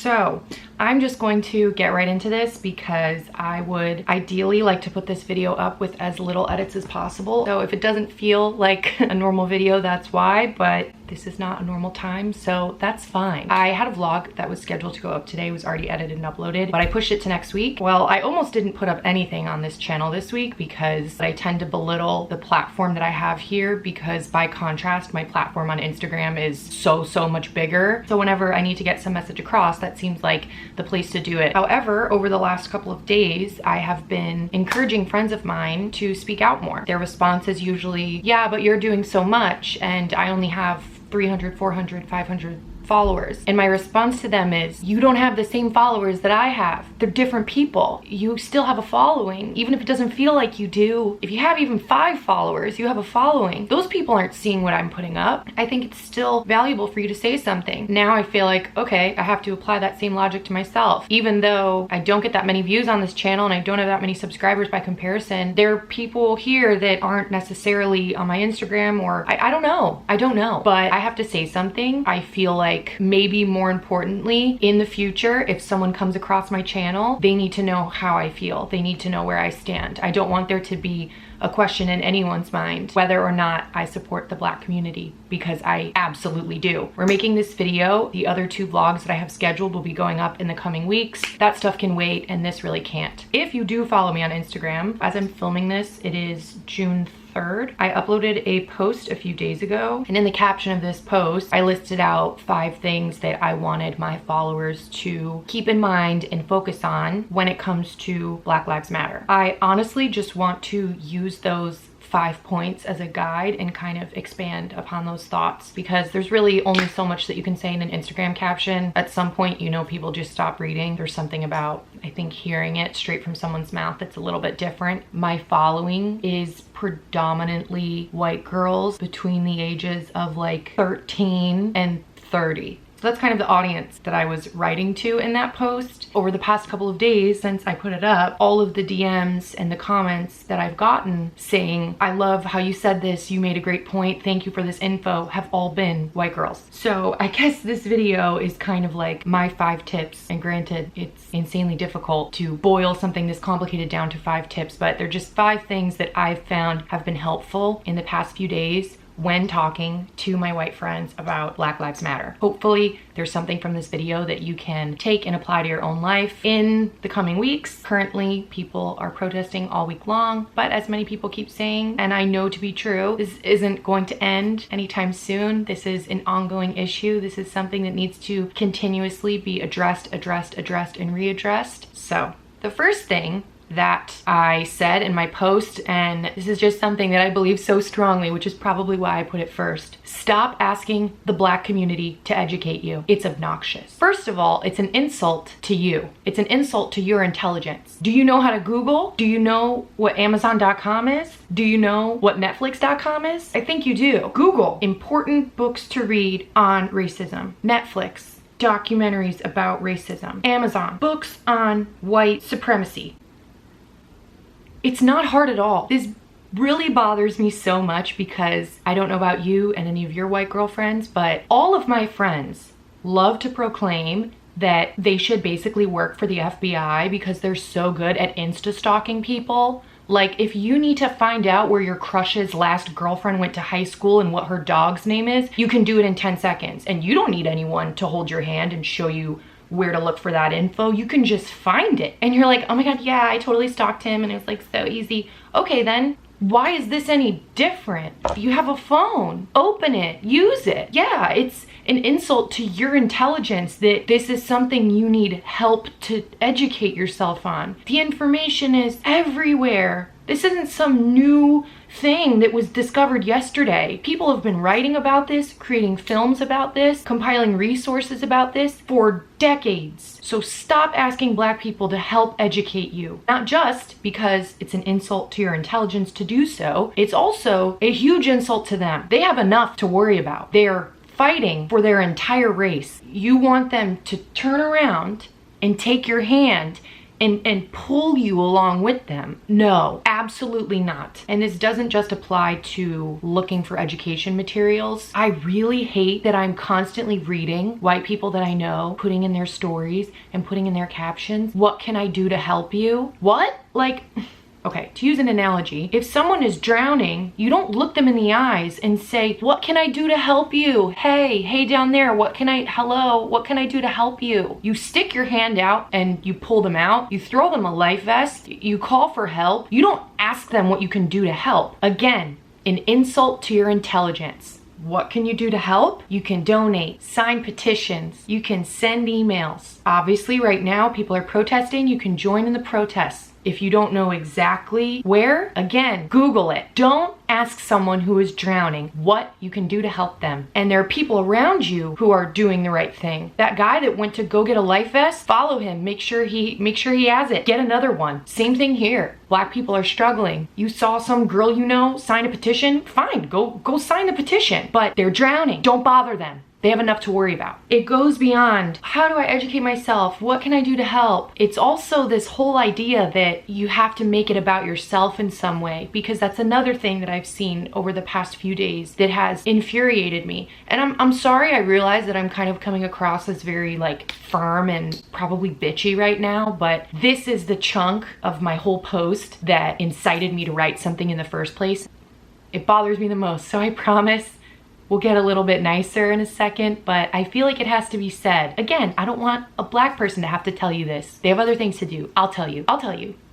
So I'm just going to get right into this because I would ideally like to put this video up with as little edits as possible. So if it doesn't feel like a normal video, that's why, but this is not a normal time, so that's fine. I had a vlog that was scheduled to go up today, was already edited and uploaded, but I pushed it to next week. Well, I almost didn't put up anything on this channel this week because I tend to belittle the platform that I have here, because by contrast, my platform on Instagram is so much bigger. So whenever I need to get some message across, that seems like the place to do it. However, over the last couple of days, I have been encouraging friends of mine to speak out more. Their response is usually, yeah, but you're doing so much and I only have 300, 400, 500 followers. And my response to them is, you don't have the same followers that I have. They're different people. You still have a following, even if it doesn't feel like you do. If you have even 5 followers, you have a following. Those people aren't seeing what I'm putting up. I think it's still valuable for you to say something. Now I feel like, okay, I have to apply that same logic to myself. Even though I don't get that many views on this channel and I don't have that many subscribers by comparison, there are people here that aren't necessarily on my Instagram, or I don't know. I don't know. But I have to say something. I feel like maybe more importantly, in the future, if someone comes across my channel, they need to know how I feel. They need to know where I stand. I don't want there to be a question in anyone's mind whether or not I support the Black community, because I absolutely do. We're making this video. The other 2 vlogs that I have scheduled will be going up in the coming weeks. That stuff can wait, and this really can't. If you do follow me on Instagram, as I'm filming this, it is June 3rd. I uploaded a post a few days ago, and in the caption of this post, I listed out 5 things that I wanted my followers to keep in mind and focus on when it comes to Black Lives Matter. I honestly just want to use those 5 points as a guide and kind of expand upon those thoughts, because there's really only so much that you can say in an Instagram caption. At some point, you know, people just stop reading. There's something about, I think, hearing it straight from someone's mouth that's a little bit different. My following is predominantly white girls between the ages of like 13 and 30. So that's kind of the audience that I was writing to in that post. Over the past couple of days since I put it up, all of the DMs and the comments that I've gotten saying, I love how you said this, you made a great point, thank you for this info, have all been white girls. So I guess this video is kind of like my 5 tips. And granted, it's insanely difficult to boil something this complicated down to 5 tips, but they're just 5 things that I've found have been helpful in the past few days when talking to my white friends about Black Lives Matter. Hopefully there's something from this video that you can take and apply to your own life in the coming weeks. Currently, people are protesting all week long, but as many people keep saying, and I know to be true, this isn't going to end anytime soon. This is an ongoing issue. This is something that needs to continuously be addressed, and readdressed. So the first thing that I said in my post, and this is just something that I believe so strongly, which is probably why I put it first. Stop asking the Black community to educate you. It's obnoxious. First of all, it's an insult to you. It's an insult to your intelligence. Do you know how to Google? Do you know what Amazon.com is? Do you know what Netflix.com is? I think you do. Google important books to read on racism. Netflix, documentaries about racism. Amazon, books on white supremacy. It's not hard at all. This really bothers me so much because I don't know about you and any of your white girlfriends, but all of my friends love to proclaim that they should basically work for the FBI because they're so good at insta-stalking people. Like, if you need to find out where your crush's last girlfriend went to high school and what her dog's name is, you can do it in 10 seconds. And you don't need anyone to hold your hand and show you where to look for that info. You can just find it. And you're like, oh my God, yeah, I totally stalked him and it was like so easy. Okay, then why is this any different? You have a phone, open it, use it. Yeah, it's an insult to your intelligence that this is something you need help to educate yourself on. The information is everywhere. This isn't some new thing that was discovered yesterday. People have been writing about this, creating films about this, compiling resources about this for decades. So stop asking Black people to help educate you. Not just because it's an insult to your intelligence to do so, it's also a huge insult to them. They have enough to worry about. They're fighting for their entire race. You want them to turn around and take your hand and pull you along with them. No, absolutely not. And this doesn't just apply to looking for education materials. I really hate that I'm constantly reading white people that I know putting in their stories and putting in their captions, "What can I do to help you?" What? Like, okay, to use an analogy, if someone is drowning, you don't look them in the eyes and say, "What can I do to help you? Hey down there, what can I do to help you?" You stick your hand out and you pull them out. You throw them a life vest. You call for help. You don't ask them what you can do to help. Again, an insult to your intelligence. What can you do to help? You can donate, sign petitions, you can send emails. Obviously, right now, people are protesting. You can join in the protests. If you don't know exactly where, again, Google it. Don't ask someone who is drowning what you can do to help them. And there are people around you who are doing the right thing. That guy that went to go get a life vest, follow him. Make sure he has it. Get another one. Same thing here. Black people are struggling. You saw some girl you know sign a petition? Fine, go sign the petition. But they're drowning. Don't bother them. They have enough to worry about. It goes beyond, how do I educate myself? What can I do to help? It's also this whole idea that you have to make it about yourself in some way, because that's another thing that I've seen over the past few days that has infuriated me. And I'm sorry, I realize that I'm kind of coming across as very like firm and probably bitchy right now, but this is the chunk of my whole post that incited me to write something in the first place. It bothers me the most, so I promise we'll get a little bit nicer in a second, but I feel like it has to be said. Again, I don't want a black person to have to tell you this. They have other things to do. I'll tell you.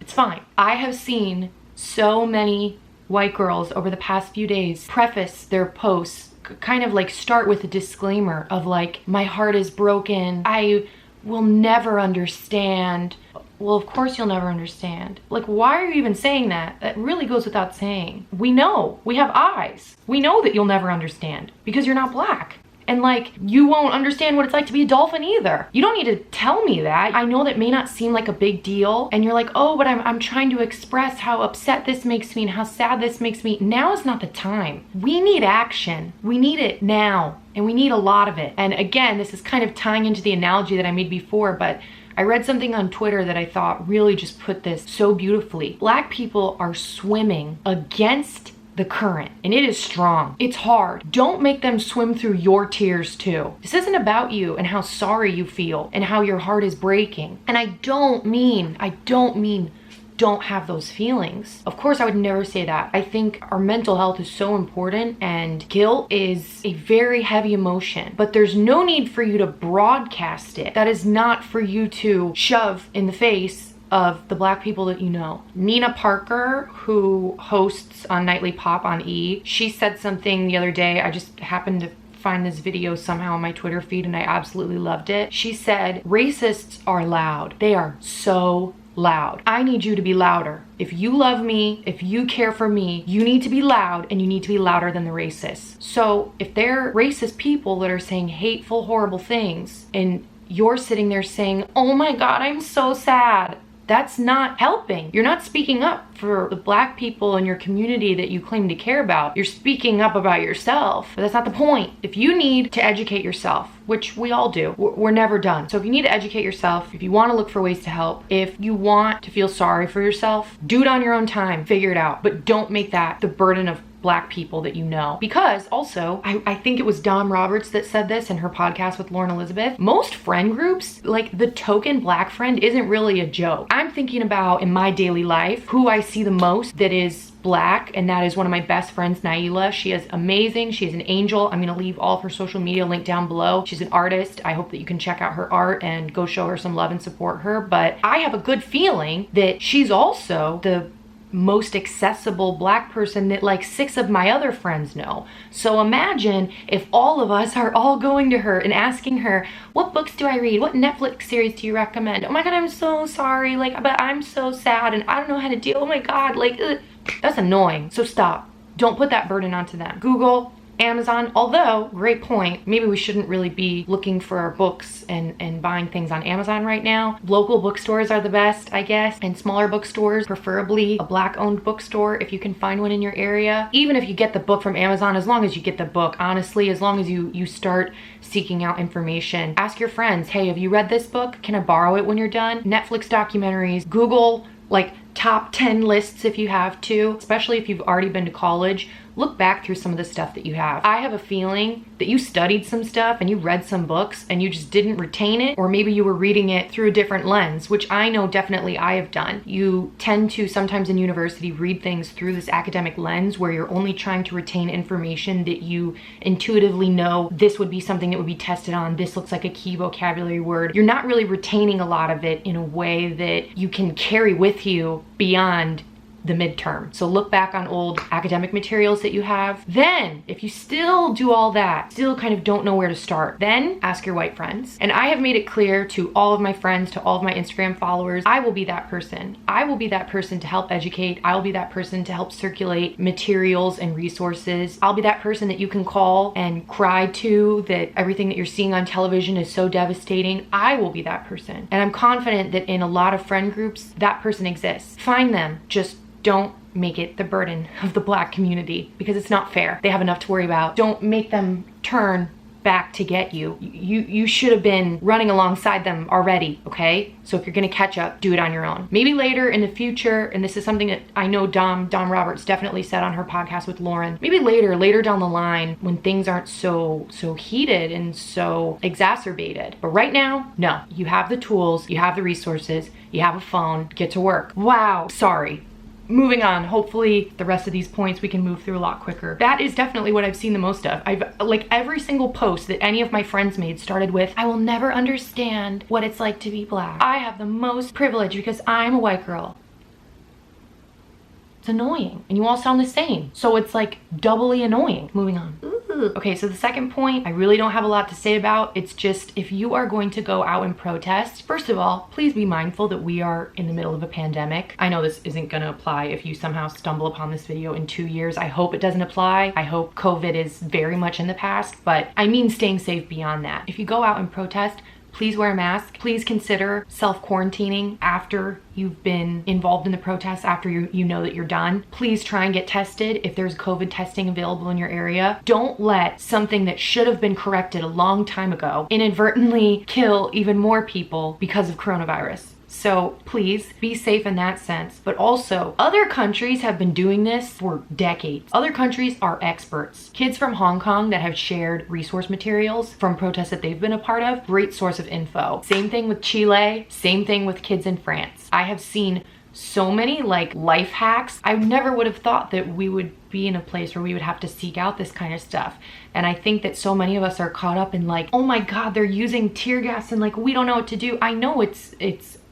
It's fine. I have seen so many white girls over the past few days preface their posts, kind of like start with a disclaimer of like, "My heart is broken. I will never understand." Well, of course you'll never understand. Like, why are you even saying that? That really goes without saying. We know. We have eyes. We know that you'll never understand because you're not black. And like, you won't understand what it's like to be a dolphin either. You don't need to tell me that. I know that may not seem like a big deal. And you're like, "Oh, but I'm trying to express how upset this makes me and how sad this makes me." Now is not the time. We need action. We need it now. And we need a lot of it. And again, this is kind of tying into the analogy that I made before, but I read something on Twitter that I thought really just put this so beautifully. Black people are swimming against the current, and it is strong. It's hard. Don't make them swim through your tears too. This isn't about you and how sorry you feel and how your heart is breaking. And I don't mean don't have those feelings. Of course, I would never say that. I think our mental health is so important, and guilt is a very heavy emotion, but there's no need for you to broadcast it. That is not for you to shove in the face of the black people that you know. Nina Parker, who hosts on Nightly Pop on E, she said something the other day. I just happened to find this video somehow on my Twitter feed and I absolutely loved it. She said, "Racists are loud. They are so loud. I need you to be louder. If you love me, if you care for me, you need to be loud, and you need to be louder than the racists." So if they're racist people that are saying hateful, horrible things, and you're sitting there saying, "Oh my God, I'm so sad," that's not helping. You're not speaking up for the black people in your community that you claim to care about. You're speaking up about yourself, but that's not the point. If you need to educate yourself, which we all do, we're never done. So if you need to educate yourself, if you want to look for ways to help, if you want to feel sorry for yourself, do it on your own time, figure it out, but don't make that the burden of black people that you know. Because also, I think it was Dom Roberts that said this in her podcast with Lauren Elizabeth, most friend groups, like the token black friend isn't really a joke. I'm thinking about in my daily life, who I see the most that is black, and that is one of my best friends, Nailah. She is amazing. She is an angel. I'm gonna leave all of her social media linked down below. She's an artist. I hope that you can check out her art and go show her some love and support her. But I have a good feeling that she's also the most accessible black person that like 6 of my other friends know. So imagine if all of us are all going to her and asking her, "What books do I read? What Netflix series do you recommend? Oh my God, I'm so sorry, like, but I'm so sad and I don't know how to deal. Oh my God, like, ugh." That's annoying. So stop. Don't put that burden onto them. Google, Amazon, although, great point, maybe we shouldn't really be looking for our books and buying things on Amazon right now. Local bookstores are the best, I guess, and smaller bookstores, preferably a Black-owned bookstore if you can find one in your area. Even if you get the book from Amazon, as long as you get the book, honestly, as long as you start seeking out information. Ask your friends, hey, have you read this book? Can I borrow it when you're done? Netflix documentaries, Google like top 10 lists if you have to, especially if you've already been to college. Look back through some of the stuff that you have. I have a feeling that you studied some stuff and you read some books and you just didn't retain it, or maybe you were reading it through a different lens, which I know definitely I have done. You tend to sometimes in university read things through this academic lens where you're only trying to retain information that you intuitively know this would be something that would be tested on, this looks like a key vocabulary word. You're not really retaining a lot of it in a way that you can carry with you beyond the midterm. So look back on old academic materials that you have. Then, if you still do all that, still kind of don't know where to start, then ask your white friends. And I have made it clear to all of my friends, to all of my Instagram followers, I will be that person. I will be that person to help educate. I will be that person to help circulate materials and resources. I'll be that person that you can call and cry to that everything that you're seeing on television is so devastating. I will be that person. And I'm confident that in a lot of friend groups, that person exists. Find them. Just don't make it the burden of the Black community because it's not fair. They have enough to worry about. Don't make them turn back to get you. You should have been running alongside them already, okay? So if you're gonna catch up, do it on your own. Maybe later in the future, and this is something that I know Dom Roberts definitely said on her podcast with Lauren, maybe later down the line when things aren't so heated and so exacerbated. But right now, no. You have the tools, you have the resources, you have a phone, get to work. Wow, sorry. Moving on, hopefully the rest of these points we can move through a lot quicker. That is definitely what I've seen the most of. Like every single post that any of my friends made started with, I will never understand what it's like to be Black. I have the most privilege because I'm a white girl. It's annoying, and you all sound the same. So it's like doubly annoying. Moving on. Okay, so the second point, I really don't have a lot to say about. It's just, if you are going to go out and protest, first of all, please be mindful that we are in the middle of a pandemic. I know this isn't gonna apply if you somehow stumble upon this video in 2 years. I hope it doesn't apply. I hope COVID is very much in the past, but I mean staying safe beyond that. If you go out and protest, please wear a mask. Please consider self-quarantining after you've been involved in the protests, after you know that you're done. Please try and get tested if there's COVID testing available in your area. Don't let something that should have been corrected a long time ago inadvertently kill even more people because of coronavirus. So please be safe in that sense. But also, other countries have been doing this for decades. Other countries are experts. Kids from Hong Kong that have shared resource materials from protests that they've been a part of, great source of info. Same thing with Chile, same thing with kids in France. I have seen so many like life hacks. I never would have thought that we would be in a place where we would have to seek out this kind of stuff. And I think that so many of us are caught up in like, oh my God, they're using tear gas and like, we don't know what to do. I know it's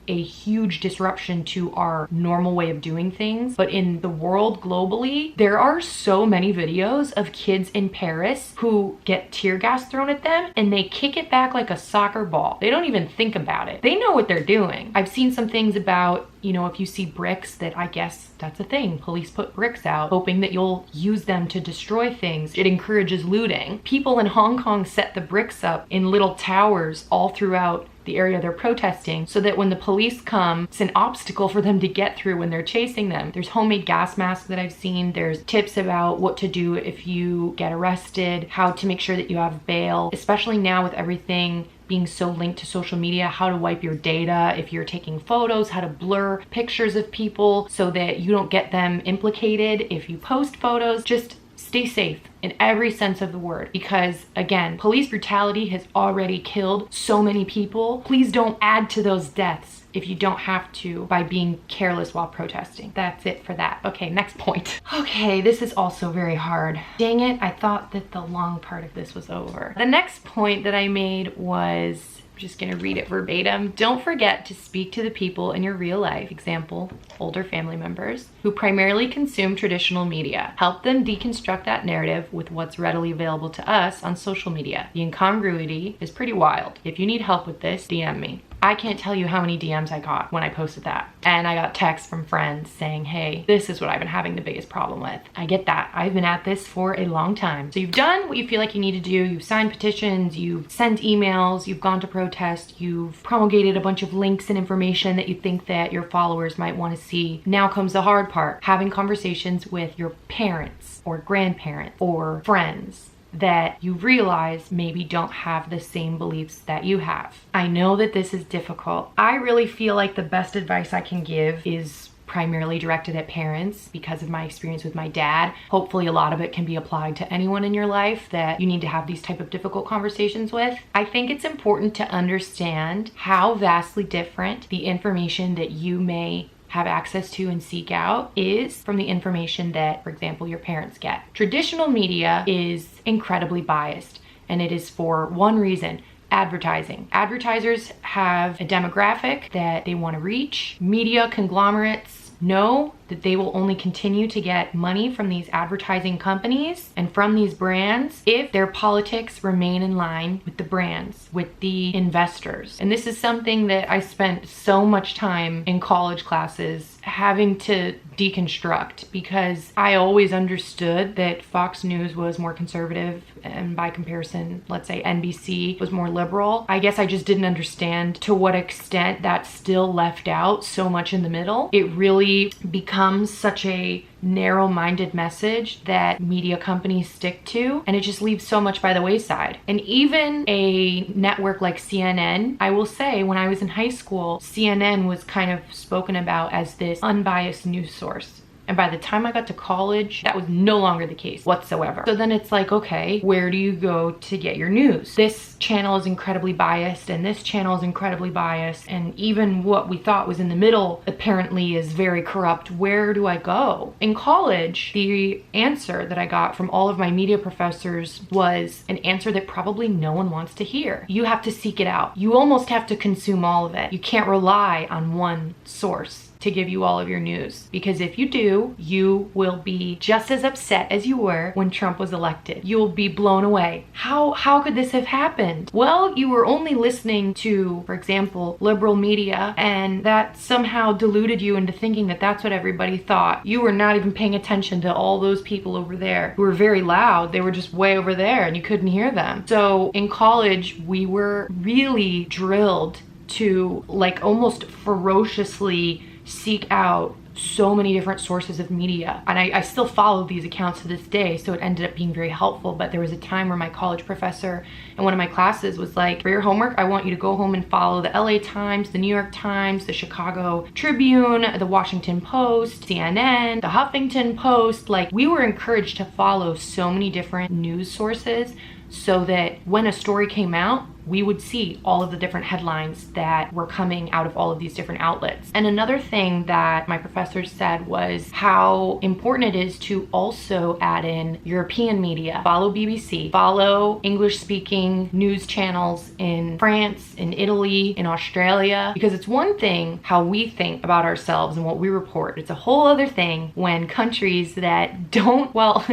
a huge disruption to our normal way of doing things, but in the world globally, there are so many videos of kids in Paris who get tear gas thrown at them and they kick it back like a soccer ball. They don't even think about it. They know what they're doing. I've seen some things about, you know, if you see bricks, that I guess that's a thing. Police put bricks out hoping that you'll use them to destroy things. It encourages looting. People in Hong Kong set the bricks up in little towers all throughout the area they're protesting so that when the police come, it's an obstacle for them to get through when they're chasing them. There's homemade gas masks that I've seen. There's tips about what to do if you get arrested, how to make sure that you have bail, especially now with everything being so linked to social media, how to wipe your data if you're taking photos, how to blur pictures of people so that you don't get them implicated if you post photos. Just stay safe in every sense of the word, because again, police brutality has already killed so many people. Please don't add to those deaths if you don't have to by being careless while protesting. That's it for that. Okay, next point. Okay, this is also very hard. Dang it, I thought that the long part of this was over. The next point that I made was, I'm just gonna read it verbatim. Don't forget to speak to the people in your real life, example, older family members, who primarily consume traditional media. Help them deconstruct that narrative with what's readily available to us on social media. The incongruity is pretty wild. If you need help with this, DM me. I can't tell you how many DMs I got when I posted that. And I got texts from friends saying, hey, this is what I've been having the biggest problem with. I get that. I've been at this for a long time. So you've done what you feel like you need to do. You've signed petitions, you've sent emails, you've gone to protest, you've promulgated a bunch of links and information that you think that your followers might want to see. Now comes the hard part, having conversations with your parents or grandparents or friends that you realize maybe don't have the same beliefs that you have. I know that this is difficult. I really feel like the best advice I can give is primarily directed at parents because of my experience with my dad. Hopefully a lot of it can be applied to anyone in your life that you need to have these type of difficult conversations with. I think it's important to understand how vastly different the information that you may have access to and seek out is from the information that, for example, your parents get. Traditional media is incredibly biased, and it is for one reason: advertising. Advertisers have a demographic that they want to reach. Media conglomerates know that they will only continue to get money from these advertising companies and from these brands if their politics remain in line with the brands, with the investors. And this is something that I spent so much time in college classes having to deconstruct, because I always understood that Fox News was more conservative and by comparison, let's say NBC was more liberal. I guess I just didn't understand to what extent that still left out so much in the middle. It really becomes such a narrow-minded message that media companies stick to, and it just leaves so much by the wayside. And even a network like CNN, I will say, when I was in high school, CNN was kind of spoken about as this unbiased news source. And by the time I got to college, that was no longer the case whatsoever. So then it's like, okay, where do you go to get your news? This channel is incredibly biased, and this channel is incredibly biased, and even what we thought was in the middle apparently is very corrupt. Where do I go? In college, the answer that I got from all of my media professors was an answer that probably no one wants to hear. You have to seek it out. You almost have to consume all of it. You can't rely on one source to give you all of your news, because if you do, you will be just as upset as you were when Trump was elected. You will be blown away. How could this have happened? Well, you were only listening to, for example, liberal media, and that somehow deluded you into thinking that that's what everybody thought. You were not even paying attention to all those people over there who were very loud. They were just way over there and you couldn't hear them. So in college, we were really drilled to like almost ferociously seek out so many different sources of media. And I still follow these accounts to this day, so it ended up being very helpful. But there was a time where my college professor in one of my classes was like, for your homework, I want you to go home and follow the LA Times, the New York Times, the Chicago Tribune, the Washington Post, CNN, the Huffington Post. Like, we were encouraged to follow so many different news sources so that when a story came out, we would see all of the different headlines that were coming out of all of these different outlets. And another thing that my professors said was how important it is to also add in European media. Follow BBC, follow English-speaking news channels in France, in Italy, in Australia, because it's one thing how we think about ourselves and what we report. It's a whole other thing when countries that don't, well,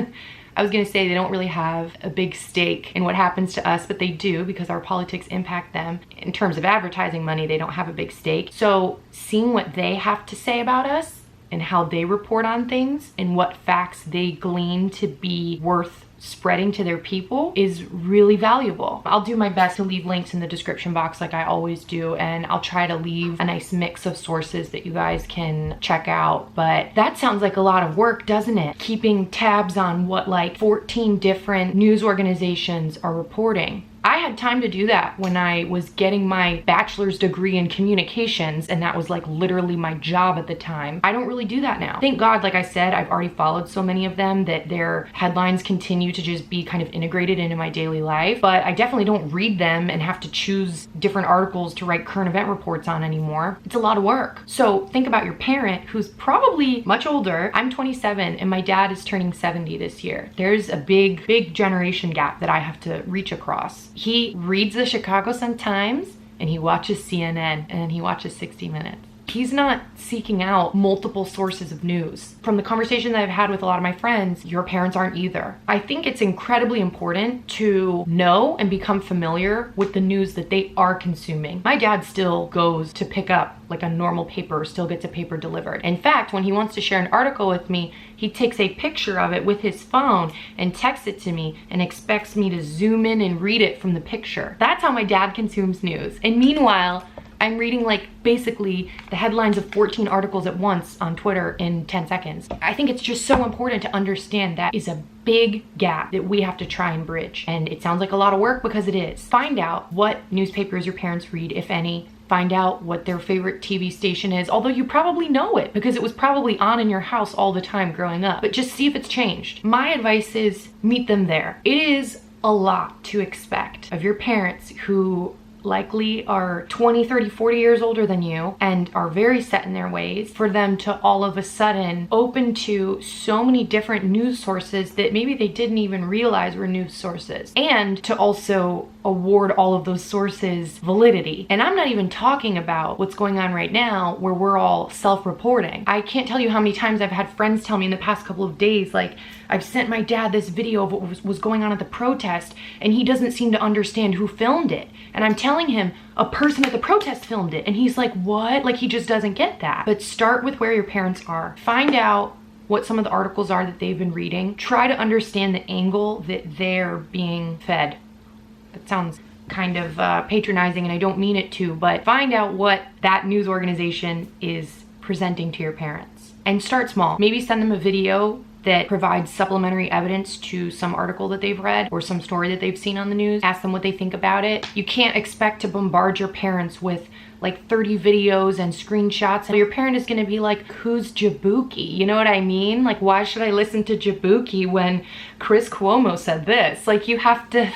I was gonna say they don't really have a big stake in what happens to us, but they do, because our politics impact them. In terms of advertising money, they don't have a big stake. So seeing what they have to say about us and how they report on things and what facts they glean to be worth spreading to their people is really valuable. I'll do my best to leave links in the description box like I always do, and I'll try to leave a nice mix of sources that you guys can check out. But that sounds like a lot of work, doesn't it? Keeping tabs on what like 14 different news organizations are reporting. I had time to do that when I was getting my bachelor's degree in communications, and that was like literally my job at the time. I don't really do that now. Thank God, like I said, I've already followed so many of them that their headlines continue to just be kind of integrated into my daily life, but I definitely don't read them and have to choose different articles to write current event reports on anymore. It's a lot of work. So think about your parent who's probably much older. I'm 27 and my dad is turning 70 this year. There's a big generation gap that I have to reach across. He reads the Chicago Sun-Times and he watches CNN and he watches 60 Minutes. He's not seeking out multiple sources of news. From the conversation that I've had with a lot of my friends, your parents aren't either. I think it's incredibly important to know and become familiar with the news that they are consuming. My dad still goes to pick up like a normal paper, still gets a paper delivered. In fact, when he wants to share an article with me, he takes a picture of it with his phone and texts it to me and expects me to zoom in and read it from the picture. That's how my dad consumes news. And meanwhile, I'm reading like basically the headlines of 14 articles at once on Twitter in 10 seconds. I think it's just so important to understand that is a big gap that we have to try and bridge. And it sounds like a lot of work because it is. Find out what newspapers your parents read, if any. Find out what their favorite TV station is, although you probably know it because it was probably on in your house all the time growing up. But just see if it's changed. My advice is meet them there. It is a lot to expect of your parents who likely are 20, 30, 40 years older than you and are very set in their ways, for them to all of a sudden open to so many different news sources that maybe they didn't even realize were news sources, and to also award all of those sources validity. And I'm not even talking about what's going on right now where we're all self-reporting. I can't tell you how many times I've had friends tell me in the past couple of days, like, I've sent my dad this video of what was going on at the protest and he doesn't seem to understand who filmed it. And I'm telling him a person at the protest filmed it. And he's like, what? Like, he just doesn't get that. But start with where your parents are. Find out what some of the articles are that they've been reading. Try to understand the angle that they're being fed. That sounds kind of patronizing, and I don't mean it to, but find out what that news organization is presenting to your parents. And start small. Maybe send them a video that provides supplementary evidence to some article that they've read or some story that they've seen on the news. Ask them what they think about it. You can't expect to bombard your parents with like 30 videos and screenshots. And your parent is gonna be like, who's Jabuki? You know what I mean? Like, why should I listen to Jabuki when Chris Cuomo said this? Like, you have to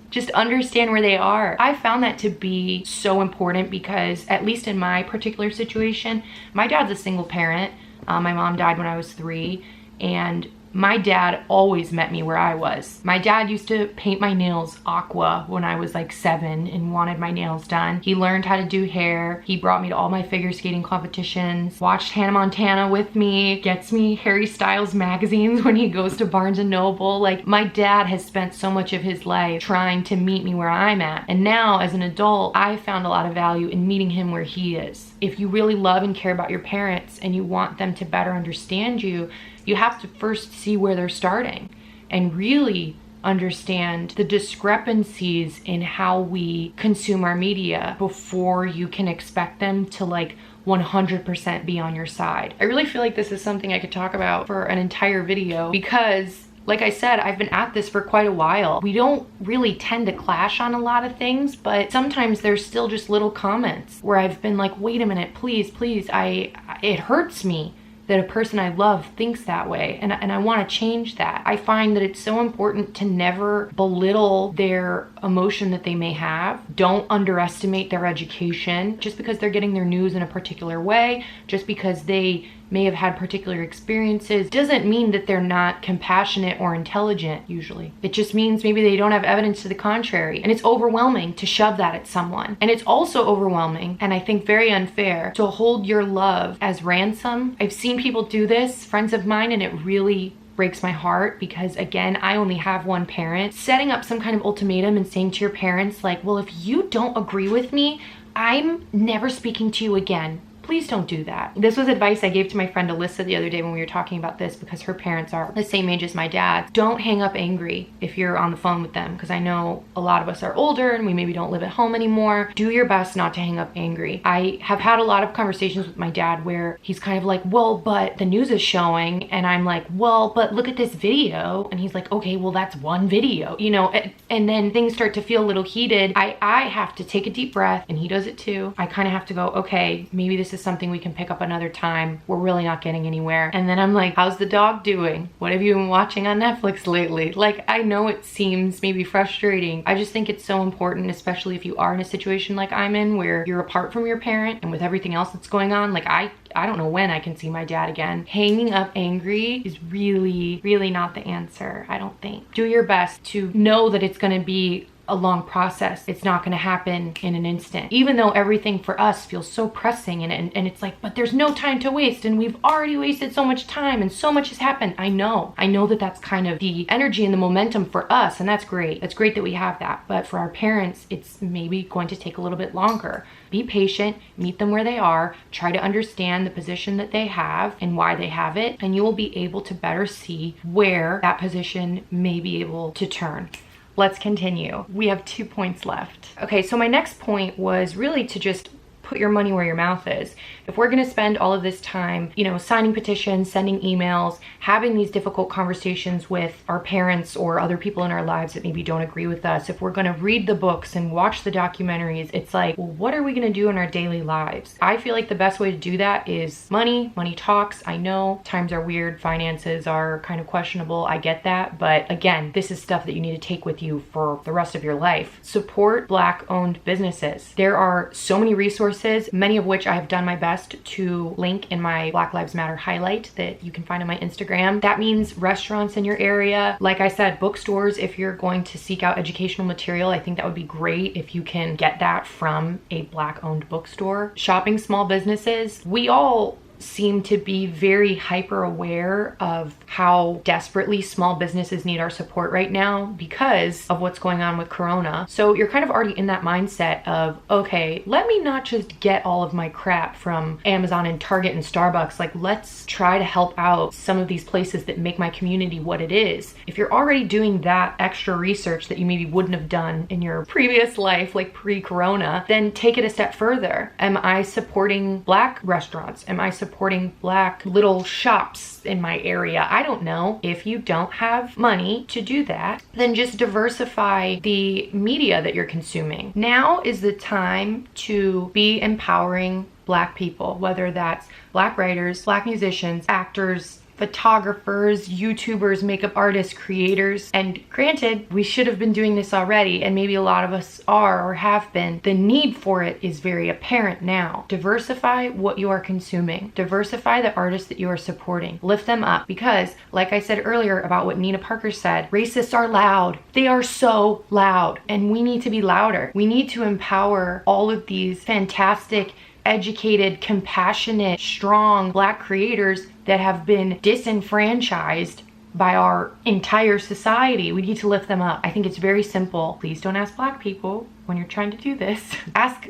just understand where they are. I found that to be so important because, at least in my particular situation, my dad's a single parent. My mom died when I was 3. And my dad always met me where I was. My dad used to paint my nails aqua when I was like 7 and wanted my nails done. He learned how to do hair. He brought me to all my figure skating competitions, watched Hannah Montana with me, gets me Harry Styles magazines when he goes to Barnes and Noble. Like, my dad has spent so much of his life trying to meet me where I'm at. And now as an adult, I found a lot of value in meeting him where he is. If you really love and care about your parents and you want them to better understand you, you have to first see where they're starting and really understand the discrepancies in how we consume our media before you can expect them to like 100% be on your side. I really feel like this is something I could talk about for an entire video because, like I said, I've been at this for quite a while. We don't really tend to clash on a lot of things, but sometimes there's still just little comments where I've been like, wait a minute, please, it hurts me that a person I love thinks that way, and I want to change that. I find that it's so important to never belittle their emotion that they may have. Don't underestimate their education. Just because they're getting their news in a particular way, just because they may have had particular experiences, doesn't mean that they're not compassionate or intelligent, usually. It just means maybe they don't have evidence to the contrary. And it's overwhelming to shove that at someone. And it's also overwhelming, and I think very unfair, to hold your love as ransom. I've seen people do this, friends of mine, and it really breaks my heart because, again, I only have one parent. Setting up some kind of ultimatum and saying to your parents, like, well, if you don't agree with me, I'm never speaking to you again. Please don't do that. This was advice I gave to my friend Alyssa the other day when we were talking about this because her parents are the same age as my dad. Don't hang up angry if you're on the phone with them, because I know a lot of us are older and we maybe don't live at home anymore. Do your best not to hang up angry. I have had a lot of conversations with my dad where he's kind of like, well, but the news is showing, and I'm like, well, but look at this video, and he's like, okay, well, that's one video, you know, and then things start to feel a little heated. I have to take a deep breath, and he does it too. I kind of have to go, okay, maybe this is something we can pick up another time. We're really not getting anywhere. And then I'm like, how's the dog doing? What have you been watching on Netflix lately? Like, I know it seems maybe frustrating. I just think it's so important, especially if you are in a situation like I'm in where you're apart from your parent and with everything else that's going on. Like, I don't know when I can see my dad again. Hanging up angry is really, really not the answer, I don't think. Do your best to know that it's gonna be a long process. It's not going to happen in an instant. Even though everything for us feels so pressing and it's like, but there's no time to waste and we've already wasted so much time and so much has happened. I know that that's kind of the energy and the momentum for us, and that's great. That's great that we have that. But for our parents, it's maybe going to take a little bit longer. Be patient, meet them where they are, try to understand the position that they have and why they have it, and you will be able to better see where that position may be able to turn. Let's continue. We have 2 points left. Okay, so my next point was really to just put your money where your mouth is. If we're gonna spend all of this time, signing petitions, sending emails, having these difficult conversations with our parents or other people in our lives that maybe don't agree with us, if we're gonna read the books and watch the documentaries, it's like, well, what are we gonna do in our daily lives? I feel like the best way to do that is money. Money talks. I know times are weird, finances are kind of questionable. I get that. But again, this is stuff that you need to take with you for the rest of your life. Support Black-owned businesses. There are so many resources, many of which I have done my best to link in my Black Lives Matter highlight that you can find on my Instagram. That means restaurants in your area. Like I said, bookstores, if you're going to seek out educational material, I think that would be great if you can get that from a Black-owned bookstore. Shopping small businesses. We all seem to be very hyper aware of how desperately small businesses need our support right now because of what's going on with Corona. So you're kind of already in that mindset of, okay, let me not just get all of my crap from Amazon and Target and Starbucks. Like, let's try to help out some of these places that make my community what it is. If you're already doing that extra research that you maybe wouldn't have done in your previous life, like pre-Corona, then take it a step further. Am I supporting Black restaurants? Am I supporting Black little shops in my area? I don't know. If you don't have money to do that, then just diversify the media that you're consuming. Now is the time to be empowering Black people, whether that's Black writers, Black musicians, actors, photographers, YouTubers, makeup artists, creators. And granted, we should have been doing this already, and maybe a lot of us are or have been. The need for it is very apparent now. Diversify what you are consuming. Diversify the artists that you are supporting. Lift them up, because like I said earlier about what Nina Parker said, racists are loud. They are so loud, and we need to be louder. We need to empower all of these fantastic, educated, compassionate, strong Black creators that have been disenfranchised by our entire society. We need to lift them up. I think it's very simple. Please don't ask Black people when you're trying to do this. Ask,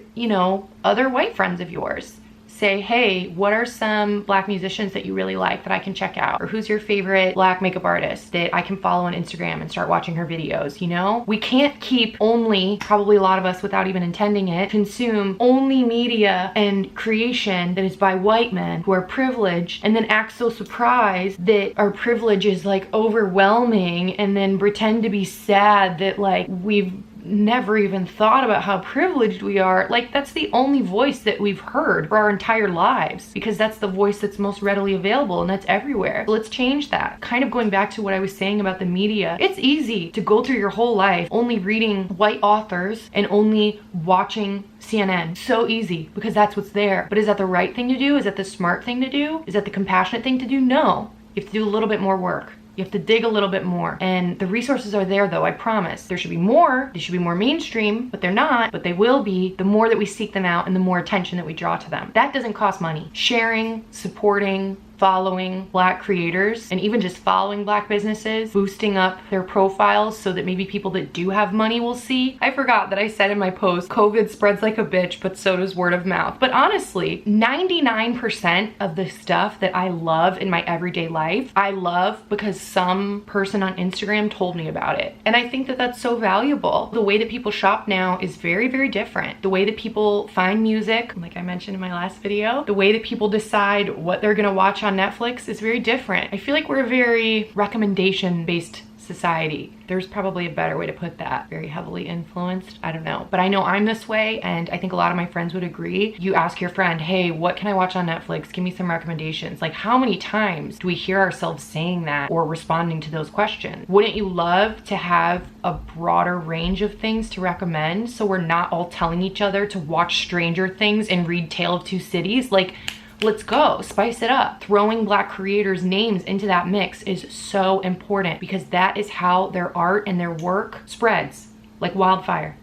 other white friends of yours. Say, hey, what are some Black musicians that you really like that I can check out? Or who's your favorite Black makeup artist that I can follow on Instagram and start watching her videos, We can't keep only, probably a lot of us without even intending it, consume only media and creation that is by white men who are privileged and then act so surprised that our privilege is like overwhelming and then pretend to be sad that like we've never even thought about how privileged we are. Like, that's the only voice that we've heard for our entire lives, because that's the voice that's most readily available and that's everywhere. So let's change that. Kind of going back to what I was saying about the media, it's easy to go through your whole life only reading white authors and only watching CNN. So easy, because that's what's there. But is that the right thing to do? Is that the smart thing to do? Is that the compassionate thing to do? No. You have to do a little bit more work. You have to dig a little bit more. And the resources are there though, I promise. There should be more. They should be more mainstream, but they're not. But they will be the more that we seek them out and the more attention that we draw to them. That doesn't cost money. Sharing, supporting, following Black creators, and even just following Black businesses, boosting up their profiles so that maybe people that do have money will see. I forgot that I said in my post, COVID spreads like a bitch, but so does word of mouth. But honestly, 99% of the stuff that I love in my everyday life, I love because some person on Instagram told me about it. And I think that that's so valuable. The way that people shop now is very, very different. The way that people find music, like I mentioned in my last video, the way that people decide what they're gonna watch on Netflix is very different. I feel like we're a very recommendation-based society. There's probably a better way to put that. Very heavily influenced. I don't know. But I know I'm this way, and I think a lot of my friends would agree. You ask your friend, hey, what can I watch on Netflix? Give me some recommendations. Like, how many times do we hear ourselves saying that or responding to those questions? Wouldn't you love to have a broader range of things to recommend so we're not all telling each other to watch Stranger Things and read Tale of Two Cities? Like, let's go, spice it up. Throwing Black creators' names into that mix is so important, because that is how their art and their work spreads. like wildfire,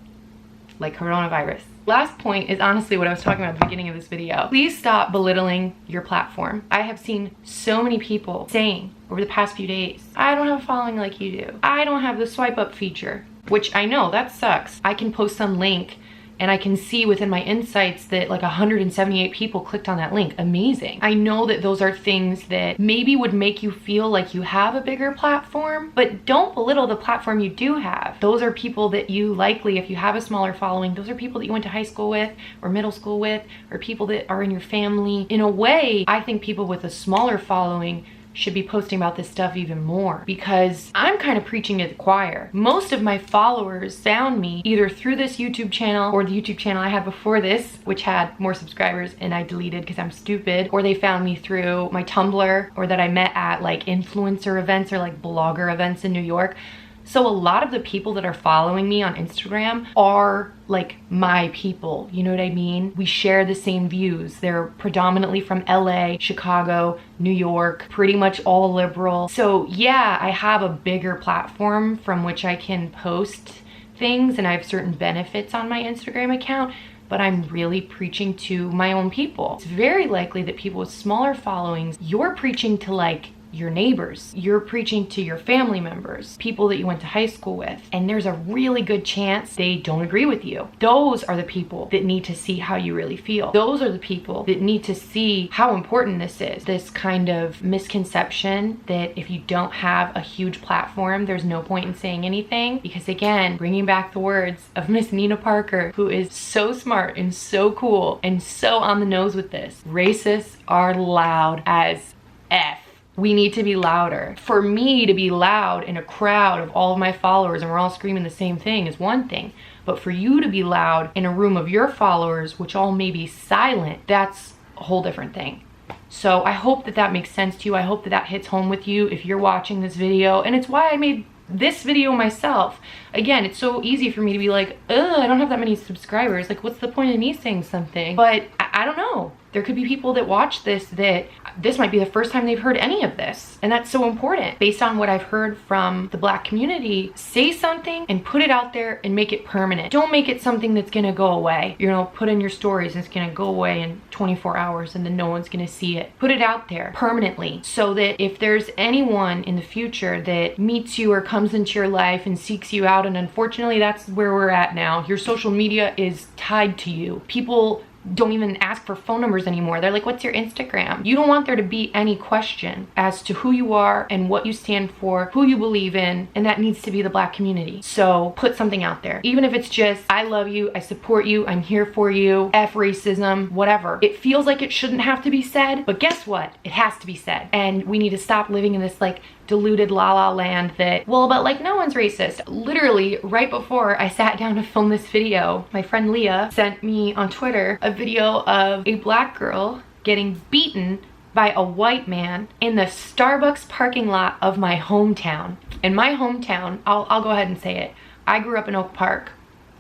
like coronavirus. Last point is honestly what I was talking about at the beginning of this video. Please stop belittling your platform. I have seen so many people saying over the past few days, I don't have a following like you do. I don't have the swipe up feature, which I know that sucks. I can post some link and I can see within my insights that like 178 people clicked on that link. Amazing. I know that those are things that maybe would make you feel like you have a bigger platform, but don't belittle the platform you do have. Those are people that you likely, if you have a smaller following, those are people that you went to high school with or middle school with, or people that are in your family. In a way, I think people with a smaller following should be posting about this stuff even more, because I'm kind of preaching to the choir. Most of my followers found me either through this YouTube channel or the YouTube channel I had before this, which had more subscribers and I deleted because I'm stupid, or they found me through my Tumblr, or that I met at like influencer events or like blogger events in New York. So a lot of the people that are following me on Instagram are like my people, you know what I mean? We share the same views. They're predominantly from LA, Chicago, New York, pretty much all liberal. So yeah, I have a bigger platform from which I can post things, and I have certain benefits on my Instagram account, but I'm really preaching to my own people. It's very likely that people with smaller followings, you're preaching to like your neighbors, you're preaching to your family members, people that you went to high school with, and there's a really good chance they don't agree with you. Those are the people that need to see how you really feel. Those are the people that need to see how important this is. This kind of misconception that if you don't have a huge platform, there's no point in saying anything, because again, bringing back the words of Miss Nina Parker, who is so smart and so cool and so on the nose with this, racists are loud as F. We need to be louder. For me to be loud in a crowd of all of my followers and we're all screaming the same thing is one thing. But for you to be loud in a room of your followers, which all may be silent, that's a whole different thing. So I hope that that makes sense to you. I hope that that hits home with you if you're watching this video. And it's why I made this video myself. Again, it's so easy for me to be like, ugh, I don't have that many subscribers. Like, what's the point of me saying something? But I don't know. There could be people that watch this that this might be the first time they've heard any of this. And that's so important. Based on what I've heard from the Black community, say something and put it out there and make it permanent. Don't make it something that's gonna go away. You know, put in your stories and it's gonna go away in 24 hours and then no one's gonna see it. Put it out there permanently so that if there's anyone in the future that meets you or comes into your life and seeks you out, and unfortunately that's where we're at now. Your social media is tied to you. People don't even ask for phone numbers anymore. They're like, what's your Instagram? You don't want there to be any question as to who you are and what you stand for, who you believe in, and that needs to be the Black community. So put something out there. Even if it's just, I love you, I support you, I'm here for you, F racism, whatever. It feels like it shouldn't have to be said, but guess what? It has to be said. And we need to stop living in this like deluded la la land that, well, but like no one's racist. Literally right before I sat down to film this video, my friend Leah sent me on Twitter a video of a Black girl getting beaten by a white man in the Starbucks parking lot of my hometown. In my hometown, I'll go ahead and say it. I grew up in Oak Park,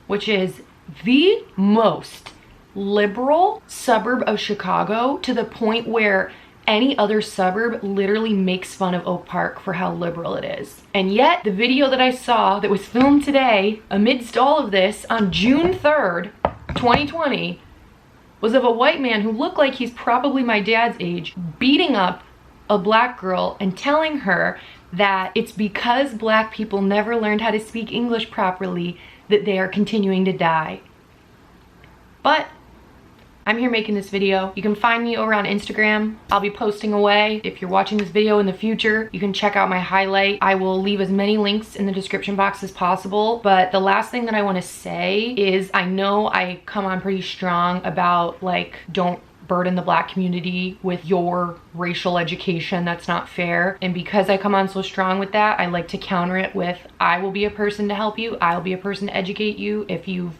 which is the most liberal suburb of Chicago, to the point where any other suburb literally makes fun of Oak Park for how liberal it is. And yet the video that I saw that was filmed today amidst all of this on June 3rd, 2020, was of a white man who looked like he's probably my dad's age, beating up a Black girl and telling her that it's because Black people never learned how to speak English properly that they are continuing to die. But I'm here making this video. You can find me over on Instagram. I'll be posting away. If you're watching this video in the future, you can check out my highlight. I will leave as many links in the description box as possible. But the last thing that I want to say is, I know I come on pretty strong about like, don't burden the Black community with your racial education. That's not fair. And because I come on so strong with that, I like to counter it with, I will be a person to help you. I'll be a person to educate you if you've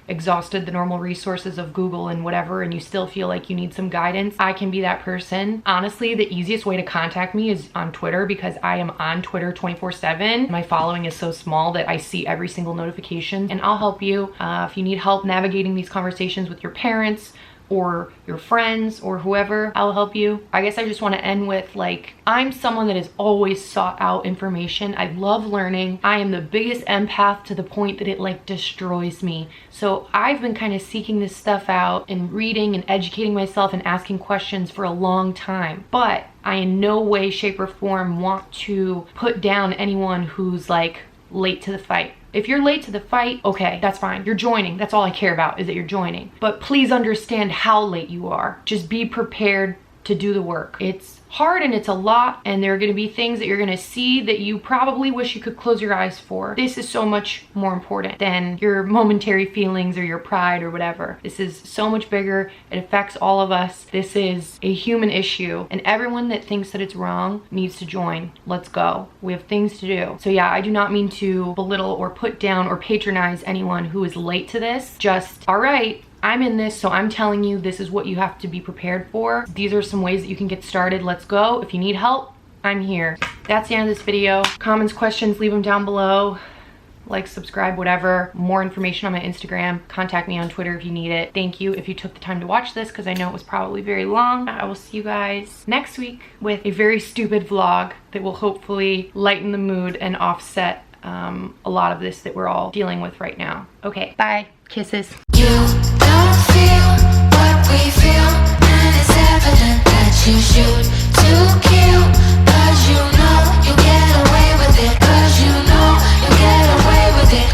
exhausted the normal resources of Google and whatever, and you still feel like you need some guidance. I can be that person. Honestly, the easiest way to contact me is on Twitter, because I am on Twitter 24/7. My following is so small that I see every single notification, and I'll help you. If you need help navigating these conversations with your parents, or your friends or whoever, I'll help you. I guess I just want to end with, like, I'm someone that has always sought out information. I love learning. I am the biggest empath to the point that it like destroys me. So I've been kind of seeking this stuff out and reading and educating myself and asking questions for a long time. But I in no way, shape, or form want to put down anyone who's like late to the fight. If you're late to the fight, okay, that's fine. You're joining. That's all I care about, is that you're joining. But please understand how late you are. Just be prepared to do the work. It's hard and it's a lot, and there are going to be things that you're going to see that you probably wish you could close your eyes for. This is so much more important than your momentary feelings or your pride or whatever. This is so much bigger. It affects all of us. This is a human issue, and everyone that thinks that it's wrong needs to join. Let's go. We have things to do. So yeah, I do not mean to belittle or put down or patronize anyone who is late to this. Just, all right, I'm in this, so I'm telling you this is what you have to be prepared for. These are some ways that you can get started. Let's go. If you need help, I'm here. That's the end of this video. Comments, questions, leave them down below. Like, subscribe, whatever. More information on my Instagram. Contact me on Twitter if you need it. Thank you if you took the time to watch this, because I know it was probably very long. I will see you guys next week with a very stupid vlog that will hopefully lighten the mood and offset a lot of this that we're all dealing with right now. Okay, bye. Kisses. You don't feel what we feel, and it's evident.